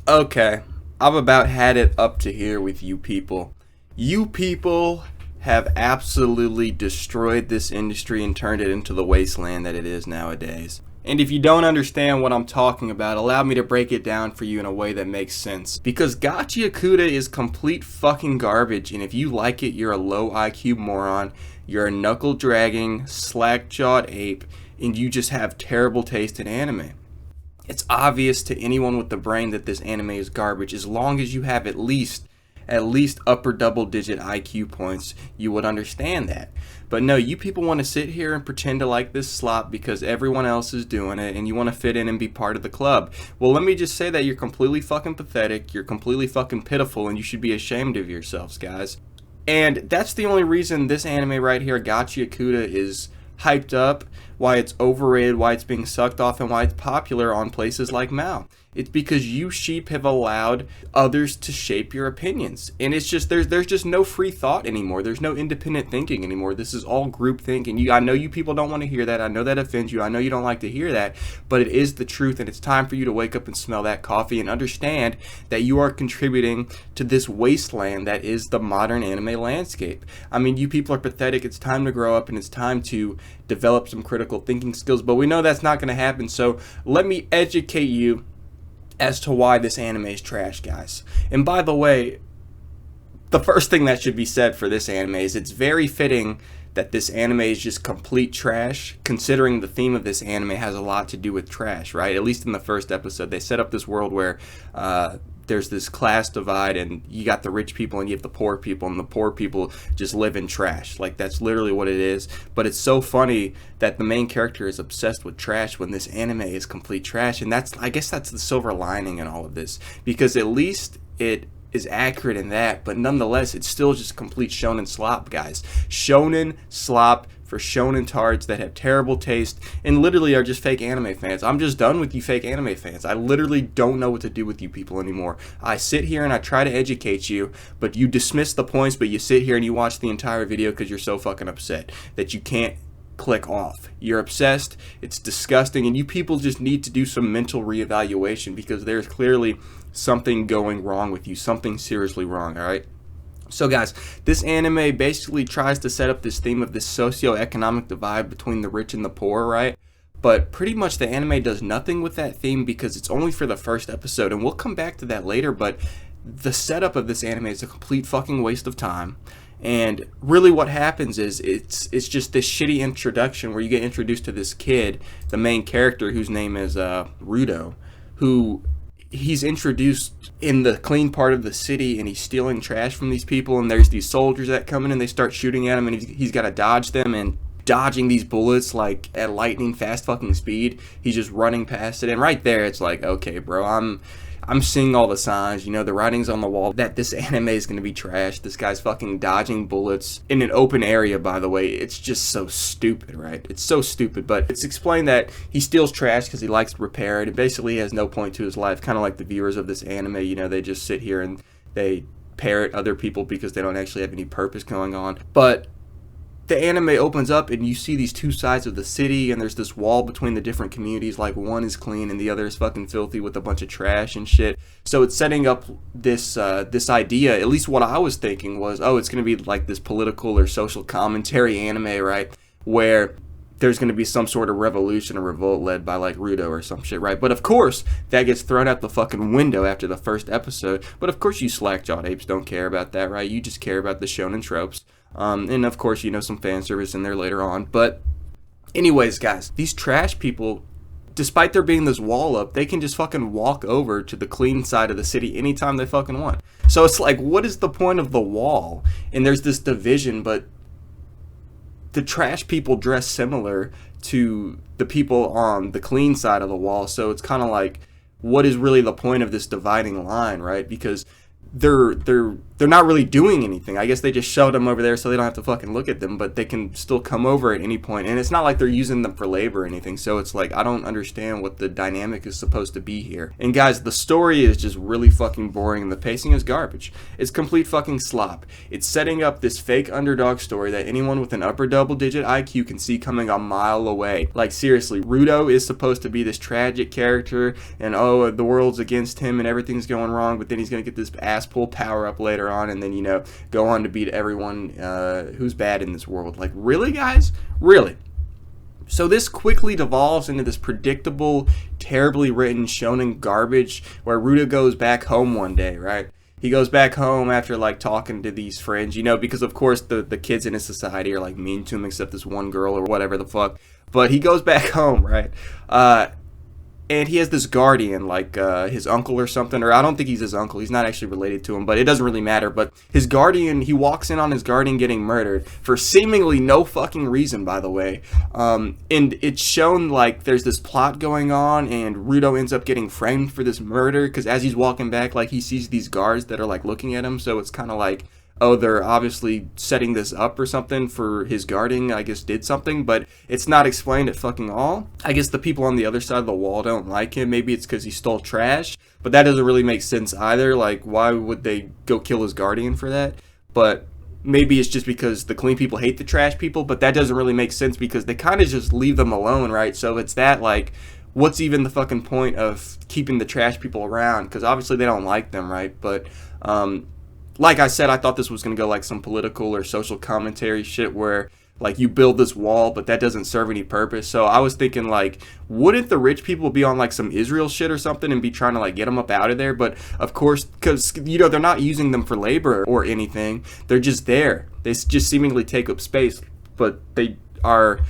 Okay, I've about had it up to here with you people. You people have absolutely destroyed this industry and turned it into the wasteland that it is nowadays. And if you don't understand what I'm talking about, allow me to break it down for you in a way that makes sense. Because Gachiakuta is complete fucking garbage, and if you like it, you're a low IQ moron, you're a knuckle-dragging, slack-jawed ape, and you just have terrible taste in anime. It's obvious to anyone with the brain that this anime is garbage. As long as you have at least upper double digit IQ points, you would understand that. But no, you people want to sit here and pretend to like this slop because everyone else is doing it and you want to fit in and be part of the club. Well, let me just say that you're completely fucking pathetic, you're completely fucking pitiful, and you should be ashamed of yourselves, guys. And that's the only reason this anime right here, Gachiakuta, is hyped up, why it's overrated, why it's being sucked off, and why it's popular on places like Mao. It's because you sheep have allowed others to shape your opinions. And it's just, there's just no free thought anymore. There's no independent thinking anymore. This is all group thinking. I know you people don't want to hear that. I know that offends you. I know you don't like to hear that. But it is the truth, and it's time for you to wake up and smell that coffee and understand that you are contributing to this wasteland that is the modern anime landscape. I mean, you people are pathetic. It's time to grow up, and it's time to develop some critical thinking skills. But we know that's not going to happen. So let me educate you as to why this anime is trash, guys. And by the way, the first thing that should be said for this anime is it's very fitting that this anime is just complete trash, considering the theme of this anime has a lot to do with trash, right? At least in the first episode, they set up this world where there's this class divide, and you got the rich people and you have the poor people, and the poor people just live in trash. Like, that's literally what it is. But it's so funny that the main character is obsessed with trash when this anime is complete trash. And I guess that's the silver lining in all of this, because at least it is accurate in that, but nonetheless, it's still just complete shonen slop, guys. Shonen slop for shonen tards that have terrible taste and literally are just fake anime fans. I'm just done with you fake anime fans. I literally don't know what to do with you people anymore. I sit here and I try to educate you, but you dismiss the points, but you sit here and you watch the entire video because you're so fucking upset that you can't click off. You're obsessed, it's disgusting, and you people just need to do some mental reevaluation because there's clearly something going wrong with you, something seriously wrong, alright? So guys, this anime basically tries to set up this theme of this socio-economic divide between the rich and the poor, right? But pretty much the anime does nothing with that theme because it's only for the first episode, and we'll come back to that later, but the setup of this anime is a complete fucking waste of time. And really what happens is it's just this shitty introduction where you get introduced to this kid, the main character, whose name is Rudo, who he's introduced in the clean part of the city, and he's stealing trash from these people, and there's these soldiers that come in and they start shooting at him, and he's got to dodge them, and dodging these bullets like at lightning fast fucking speed. He's just running past it, and right there it's like, okay bro, I'm seeing all the signs, you know, the writing's on the wall that this anime is going to be trash. This guy's fucking dodging bullets in an open area, by the way. It's just so stupid, right? It's so stupid, but it's explained that he steals trash because he likes to repair it. It basically has no point to his life, kind of like the viewers of this anime, you know, they just sit here and they parrot other people because they don't actually have any purpose going on. But the anime opens up and you see these two sides of the city, and there's this wall between the different communities. Like, one is clean and the other is fucking filthy with a bunch of trash and shit. So it's setting up this idea, at least what I was thinking was, oh, it's going to be like this political or social commentary anime, right? Where there's going to be some sort of revolution or revolt led by like Rudo or some shit, right? But of course, that gets thrown out the fucking window after the first episode. But of course you slack-jawed apes don't care about that, right? You just care about the shonen tropes. And of course, you know, some fan service in there later on. But anyways, guys, these trash people, despite there being this wall up, they can just fucking walk over to the clean side of the city anytime they fucking want. So it's like, what is the point of the wall? And there's this division, but the trash people dress similar to the people on the clean side of the wall. So it's kind of like, what is really the point of this dividing line, right? Because they're they're not really doing anything. I guess they just shoved them over there so they don't have to fucking look at them, but they can still come over at any point. And it's not like they're using them for labor or anything. So it's like, I don't understand what the dynamic is supposed to be here. And guys, the story is just really fucking boring and the pacing is garbage. It's complete fucking slop. It's setting up this fake underdog story that anyone with an upper double-digit IQ can see coming a mile away. Like, seriously, Rudo is supposed to be this tragic character and, oh, the world's against him and everything's going wrong, but then he's going to get this ass pull power up later on and then, you know, go on to beat everyone who's bad in this world. Like, really, guys? Really? So this quickly devolves into this predictable, terribly written shonen garbage where Rudo goes back home one day, right? He goes back home after, like, talking to these friends, you know, because, of course, the kids in his society are, like, mean to him except this one girl or whatever the fuck. But he goes back home, right? And he has this guardian, like his uncle or something, or I don't think he's his uncle. He's not actually related to him, but it doesn't really matter. But his guardian, he walks in on his guardian getting murdered for seemingly no fucking reason, by the way. And it's shown like there's this plot going on, and Rudo ends up getting framed for this murder because as he's walking back, like he sees these guards that are like looking at him. So it's kind of like, oh, they're obviously setting this up or something for his guardian, I guess, did something, but it's not explained at fucking all. I guess the people on the other side of the wall don't like him. Maybe it's because he stole trash, but that doesn't really make sense either. Like, why would they go kill his guardian for that? But maybe it's just because the clean people hate the trash people, but that doesn't really make sense because they kind of just leave them alone, right? So it's that, like, what's even the fucking point of keeping the trash people around? Because obviously they don't like them, right? But, like I said, I thought this was going to go like some political or social commentary shit where like you build this wall, but that doesn't serve any purpose. So I was thinking like, wouldn't the rich people be on like some Israel shit or something and be trying to like get them up out of there? But of course, because, you know, they're not using them for labor or anything. They're just there. They just seemingly take up space, but they are,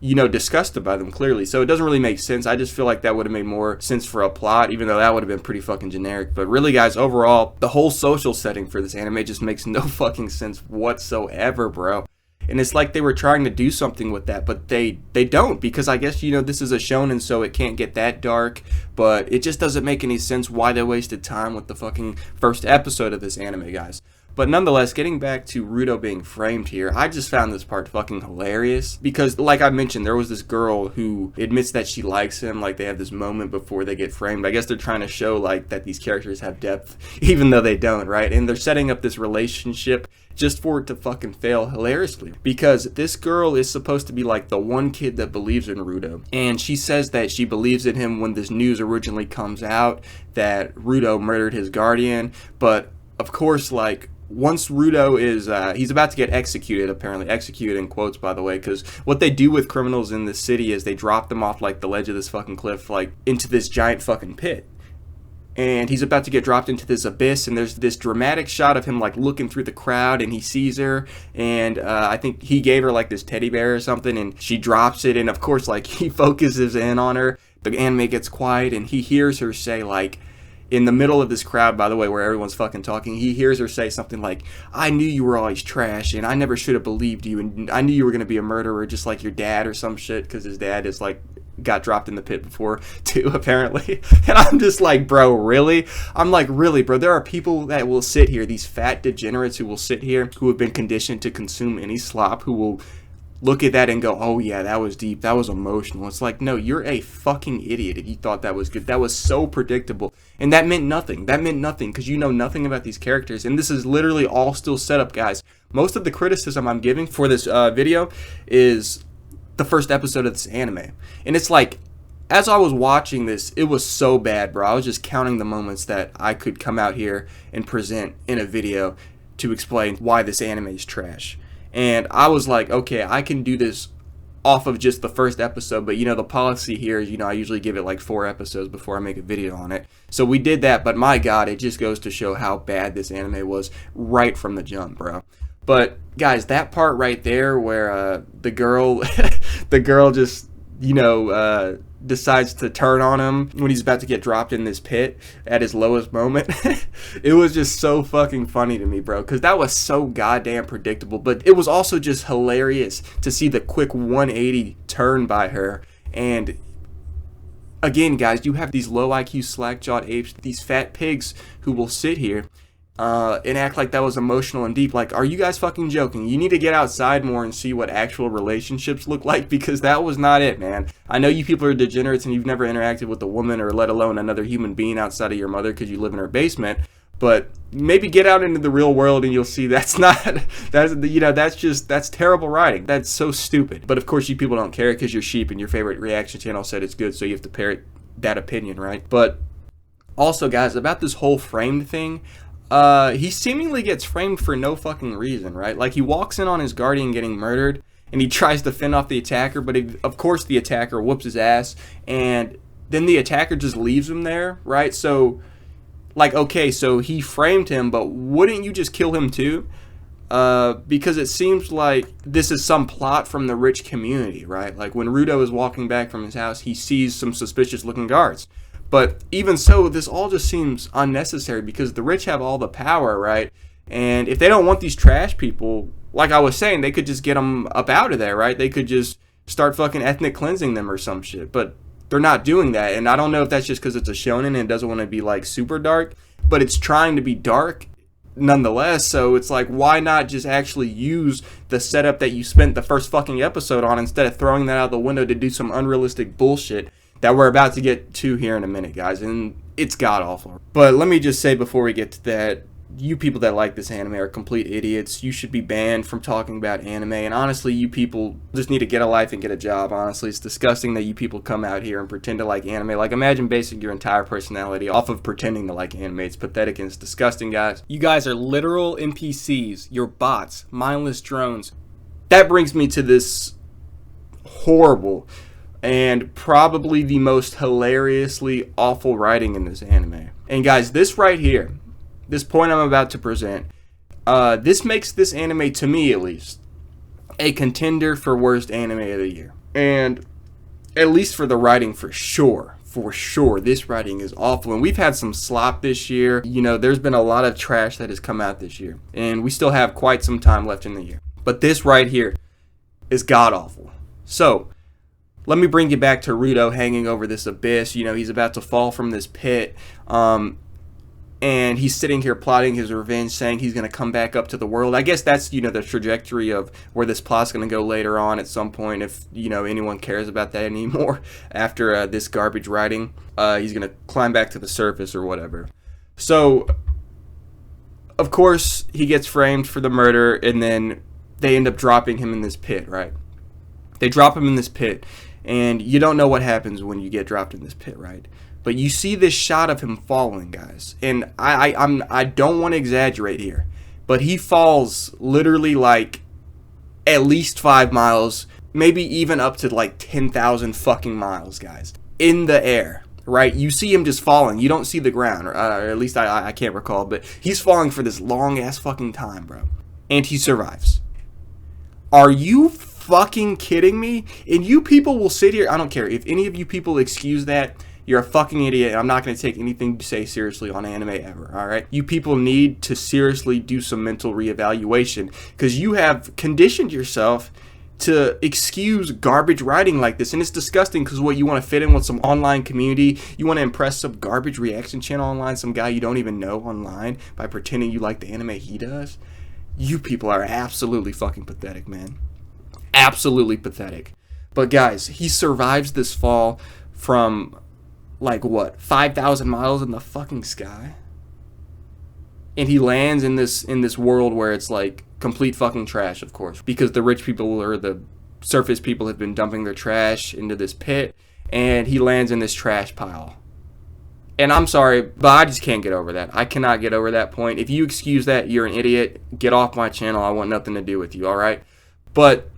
you know, disgusted by them clearly. So it doesn't really make sense. I just feel like that would have made more sense for a plot, even though that would have been pretty fucking generic. But really, guys, overall, the whole social setting for this anime just makes no fucking sense whatsoever, bro. And it's like they were trying to do something with that, but they don't, because I guess, you know, this is a shonen, so it can't get that dark, but it just doesn't make any sense why they wasted time with the fucking first episode of this anime, guys. But nonetheless, getting back to Rudo being framed here, I just found this part fucking hilarious because, like I mentioned, there was this girl who admits that she likes him. Like, they have this moment before they get framed. I guess they're trying to show, like, that these characters have depth, even though they don't, right? And they're setting up this relationship just for it to fucking fail hilariously. Because this girl is supposed to be, like, the one kid that believes in Rudo. And she says that she believes in him when this news originally comes out that Rudo murdered his guardian. But, of course, like, once Rudo is, he's about to get executed, apparently. Executed in quotes, by the way, because what they do with criminals in this city is they drop them off, like, the ledge of this fucking cliff, like, into this giant fucking pit. And he's about to get dropped into this abyss, and there's this dramatic shot of him, like, looking through the crowd, and he sees her, and I think he gave her, like, this teddy bear or something, and she drops it, and of course, like, he focuses in on her. The anime gets quiet, and he hears her say, like, in the middle of this crowd, by the way, where everyone's fucking talking, he hears her say something like, I knew you were always trash, and I never should have believed you, and I knew you were going to be a murderer just like your dad or some shit, because his dad is, like, got dropped in the pit before, too, apparently. And I'm just like, bro, really? I'm like, really, bro? There are people that will sit here, these fat degenerates who will sit here, who have been conditioned to consume any slop, who will look at that and go, oh yeah, that was deep, that was emotional. It's like, no, you're a fucking idiot if you thought that was good. That was so predictable. And that meant nothing. That meant nothing because you know nothing about these characters. And this is literally all still set up, guys. Most of the criticism I'm giving for this video is the first episode of this anime. And it's like, as I was watching this, it was so bad, bro. I was just counting the moments that I could come out here and present in a video to explain why this anime is trash. And I was like, okay, I can do this off of just the first episode, but, you know, the policy here is, you know, I usually give it like 4 episodes before I make a video on it. So we did that, but my God, it just goes to show how bad this anime was right from the jump, bro. But, guys, that part right there where the girl just, you know, decides to turn on him when he's about to get dropped in this pit at his lowest moment. It was just so fucking funny to me, bro, because that was so goddamn predictable. But it was also just hilarious to see the quick 180 turn by her. And again, guys, you have these low IQ slack-jawed apes, these fat pigs who will sit here and act like that was emotional and deep. Like, are you guys fucking joking? You need to get outside more and see what actual relationships look like, because that was not it, man. I know you people are degenerates and you've never interacted with a woman or let alone another human being outside of your mother because you live in her basement, but maybe get out into the real world and you'll see that's terrible writing. That's so stupid. But of course you people don't care because you're sheep and your favorite reaction channel said it's good, so you have to parrot that opinion, right? But also, guys, about this whole framed thing, he seemingly gets framed for no fucking reason, right? Like, he walks in on his guardian getting murdered, and he tries to fend off the attacker, but of course the attacker whoops his ass, and then the attacker just leaves him there, right? So, like, okay, so he framed him, but wouldn't you just kill him too? Because it seems like this is some plot from the rich community, right? Like, when Rudo is walking back from his house, he sees some suspicious looking guards. But even so, this all just seems unnecessary because the rich have all the power, right? And if they don't want these trash people, like I was saying, they could just get them up out of there, right? They could just start fucking ethnic cleansing them or some shit. But they're not doing that. And I don't know if that's just because it's a shonen and it doesn't want to be like super dark, but it's trying to be dark nonetheless. So it's like, why not just actually use the setup that you spent the first fucking episode on instead of throwing that out the window to do some unrealistic bullshit that we're about to get to here in a minute, guys, and it's god-awful. But let me just say before we get to that, you people that like this anime are complete idiots. You should be banned from talking about anime, and honestly, you people just need to get a life and get a job, honestly. It's disgusting that you people come out here and pretend to like anime. Like, imagine basing your entire personality off of pretending to like anime. It's pathetic and it's disgusting, guys. You guys are literal NPCs. You're bots, mindless drones. That brings me to this horrible and probably the most hilariously awful writing in this anime. And guys, this right here, this point I'm about to present, this makes this anime, to me at least, a contender for worst anime of the year. And at least for the writing, for sure, this writing is awful. And we've had some slop this year. You know, there's been a lot of trash that has come out this year. And we still have quite some time left in the year. But this right here is god-awful. So, let me bring you back to Rudo hanging over this abyss. You know, he's about to fall from this pit. And he's sitting here plotting his revenge, saying he's going to come back up to the world. I guess that's, you know, the trajectory of where this plot's going to go later on at some point, if, you know, anyone cares about that anymore. After this garbage writing, he's going to climb back to the surface or whatever. So, of course, he gets framed for the murder, and then they end up dropping him in this pit, right? They drop him in this pit. And you don't know what happens when you get dropped in this pit, right? But you see this shot of him falling, guys. And I don't want to exaggerate here, but he falls literally like at least 5 miles, maybe even up to like 10,000 fucking miles, guys, in the air, right? You see him just falling. You don't see the ground, or at least I can't recall, but he's falling for this long ass fucking time, bro. And he survives. Are you fucking kidding me? And you people will sit here, I don't care if any of you people excuse that, you're a fucking idiot. I'm not going to take anything you say seriously on anime ever, alright? You people need to seriously do some mental reevaluation, because you have conditioned yourself to excuse garbage writing like this, and it's disgusting. Because what, you want to fit in with some online community, you want to impress some garbage reaction channel online, some guy you don't even know online, by pretending you like the anime he does? You people are absolutely fucking pathetic, man. Absolutely pathetic. But guys, he survives this fall from, like, what, 5,000 miles in the fucking sky? And he lands in this world where it's like complete fucking trash, of course, because the rich people or the surface people have been dumping their trash into this pit, and he lands in this trash pile. And I'm sorry, but I just can't get over that. I cannot get over that point. If you excuse that, you're an idiot. Get off my channel. I want nothing to do with you, alright? But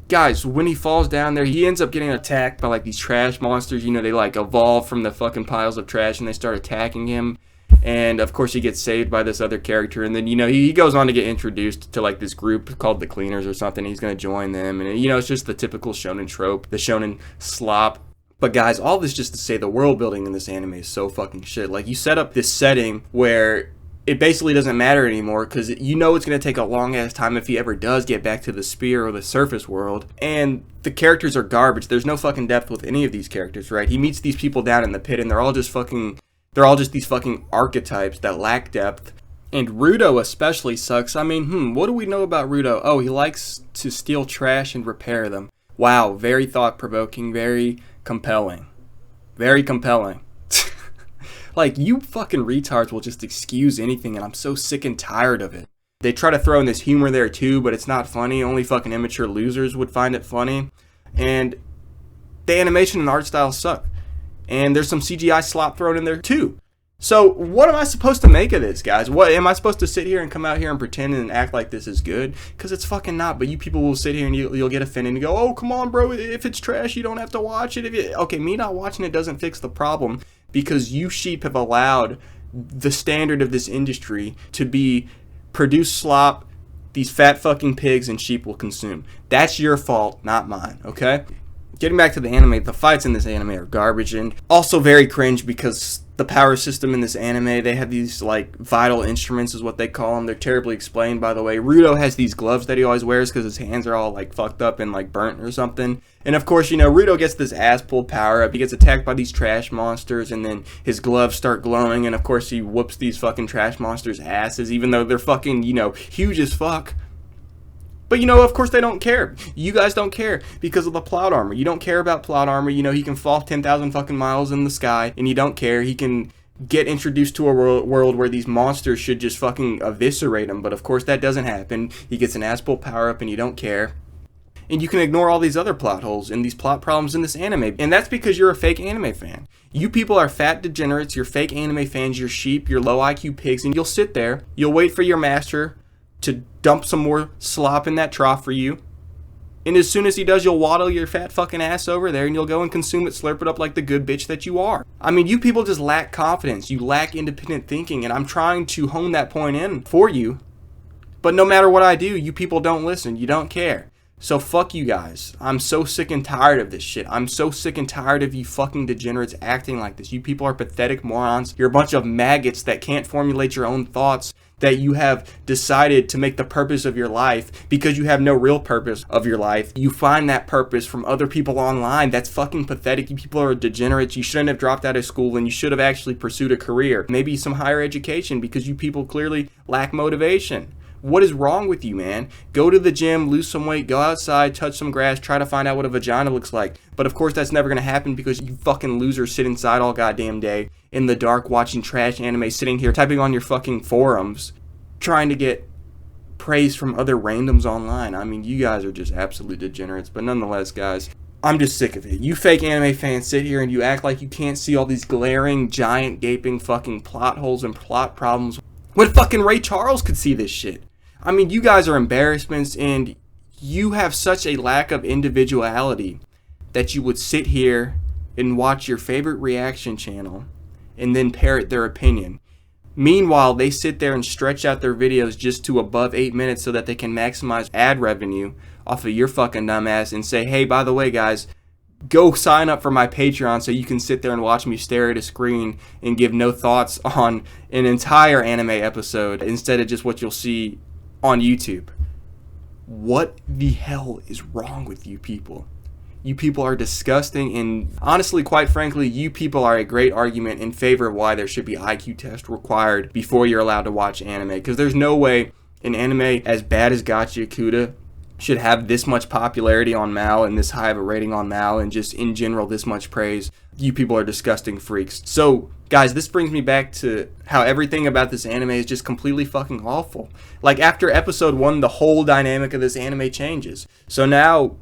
guys, when he falls down there, he ends up getting attacked by like these trash monsters. You know, they like evolve from the fucking piles of trash and they start attacking him. And of course he gets saved by this other character. And then, you know, he goes on to get introduced to like this group called the Cleaners or something. He's going to join them. And, you know, it's just the typical shonen trope, the shonen slop. But guys, all this just to say the world building in this anime is so fucking shit. Like, you set up this setting where it basically doesn't matter anymore, because you know it's going to take a long ass time if he ever does get back to the sphere or the surface world. And the characters are garbage. There's no fucking depth with any of these characters, right? He meets these people down in the pit and they're all just fucking They're all just these fucking archetypes that lack depth. And Rudo especially sucks. I mean, what do we know about Rudo? Oh, he likes to steal trash and repair them. Wow, very thought-provoking, very compelling. Very compelling. Like, you fucking retards will just excuse anything, and I'm so sick and tired of it. They try to throw in this humor there too, but it's not funny. Only fucking immature losers would find it funny. And the animation and art style suck. And there's some CGI slop thrown in there too. So what am I supposed to make of this, guys? What am I supposed to sit here and come out here and pretend and act like this is good? Because it's fucking not. But you people will sit here and you'll get offended and go, oh, come on, bro. If it's trash, you don't have to watch it. Okay, me not watching it doesn't fix the problem, because you sheep have allowed the standard of this industry to be produce slop these fat fucking pigs and sheep will consume. That's your fault, not mine, okay? Getting back to the anime, the fights in this anime are garbage and also very cringe because the power system in this anime, they have these like vital instruments is what they call them. They're terribly explained, by the way. Rudo has these gloves that he always wears because his hands are all like fucked up and like burnt or something. And of course, you know, Rudo gets this ass pulled power up. He gets attacked by these trash monsters and then his gloves start glowing. And of course, he whoops these fucking trash monsters' asses, even though they're fucking, you know, huge as fuck. But, you know, of course they don't care. You guys don't care because of the plot armor. You don't care about plot armor. You know, he can fall 10,000 fucking miles in the sky, and you don't care. He can get introduced to a world where these monsters should just fucking eviscerate him. But, of course, that doesn't happen. He gets an ass-pull power-up, and you don't care. And you can ignore all these other plot holes and these plot problems in this anime. And that's because you're a fake anime fan. You people are fat degenerates. You're fake anime fans. You're sheep. You're low IQ pigs. And you'll sit there. You'll wait for your master to dump some more slop in that trough for you. And as soon as he does, you'll waddle your fat fucking ass over there and you'll go and consume it, slurp it up like the good bitch that you are. I mean, you people just lack confidence. You lack independent thinking, and I'm trying to hone that point in for you. But no matter what I do, you people don't listen. You don't care. So fuck you guys. I'm so sick and tired of this shit. I'm so sick and tired of you fucking degenerates acting like this. You people are pathetic morons. You're a bunch of maggots that can't formulate your own thoughts, that you have decided to make the purpose of your life because you have no real purpose of your life. You find that purpose from other people online. That's fucking pathetic. You people are degenerates. You shouldn't have dropped out of school, and you should have actually pursued a career, maybe some higher education, because you people clearly lack motivation. What is wrong with you, man? Go to the gym, lose some weight, go outside, touch some grass, try to find out what a vagina looks like. But of course that's never going to happen because you fucking losers sit inside all goddamn day in the dark watching trash anime, sitting here typing on your fucking forums, trying to get praise from other randoms online. I mean, you guys are just absolute degenerates. But nonetheless, guys, I'm just sick of it. You fake anime fans sit here and you act like you can't see all these glaring, giant, gaping fucking plot holes and plot problems when fucking Ray Charles could see this shit. I mean, you guys are embarrassments, and you have such a lack of individuality that you would sit here and watch your favorite reaction channel and then parrot their opinion. Meanwhile, they sit there and stretch out their videos just to above 8 minutes so that they can maximize ad revenue off of your fucking dumbass and say, hey, by the way, guys, go sign up for my Patreon so you can sit there and watch me stare at a screen and give no thoughts on an entire anime episode instead of just what you'll see on YouTube. What the hell is wrong with you people? You people are disgusting, and honestly, quite frankly, you people are a great argument in favor of why there should be IQ test required before you're allowed to watch anime, because there's no way an anime as bad as Gachiakuta should have this much popularity on Mal and this high of a rating on Mal and just in general this much praise. You people are disgusting freaks. So guys, this brings me back to how everything about this anime is just completely fucking awful. Like after episode 1, the whole dynamic of this anime changes. So now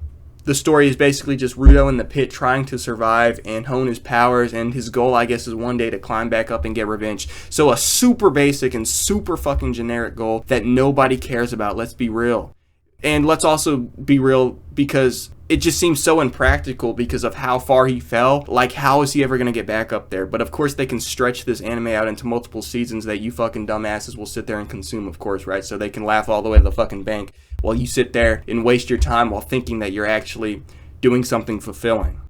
the story is basically just Rudo in the pit trying to survive and hone his powers, and his goal, I guess, is one day to climb back up and get revenge. So a super basic and super fucking generic goal that nobody cares about, let's be real. And let's also be real, because it just seems so impractical because of how far he fell. Like, how is he ever going to get back up there? But of course they can stretch this anime out into multiple seasons that you fucking dumbasses will sit there and consume, of course, right? So they can laugh all the way to the fucking bank while you sit there and waste your time while thinking that you're actually doing something fulfilling.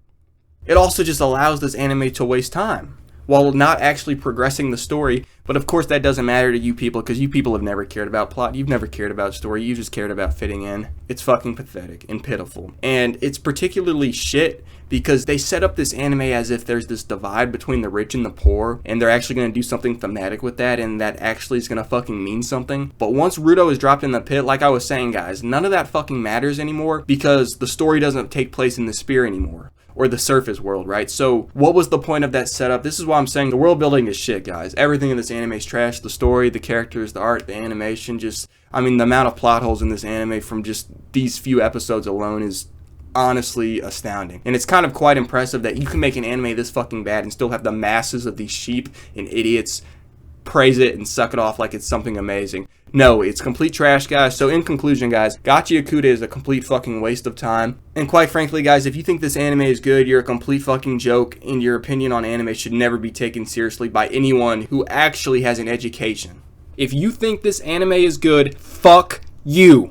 It also just allows this anime to waste time. while not actually progressing the story. But of course that doesn't matter to you people, because you people have never cared about plot. You've never cared about story. You just cared about fitting in. It's fucking pathetic and pitiful. And it's particularly shit because they set up this anime as if there's this divide between the rich and the poor, and they're actually going to do something thematic with that, and that actually is going to fucking mean something. But once Ruto is dropped in the pit, like I was saying, guys, none of that fucking matters anymore, because the story doesn't take place in the sphere anymore, or the surface world, right? So what was the point of that setup? This is why I'm saying the world building is shit, guys. Everything in this anime is trash. The story, the characters, the art, the animation, just, I mean, the amount of plot holes in this anime from just these few episodes alone is honestly astounding. And it's kind of quite impressive that you can make an anime this fucking bad and still have the masses of these sheep and idiots praise it and suck it off like it's something amazing. No, it's complete trash, guys. So in conclusion, guys, Gachiakuta is a complete fucking waste of time. And quite frankly, guys, if you think this anime is good, you're a complete fucking joke, and your opinion on anime should never be taken seriously by anyone who actually has an education. If you think this anime is good, fuck you.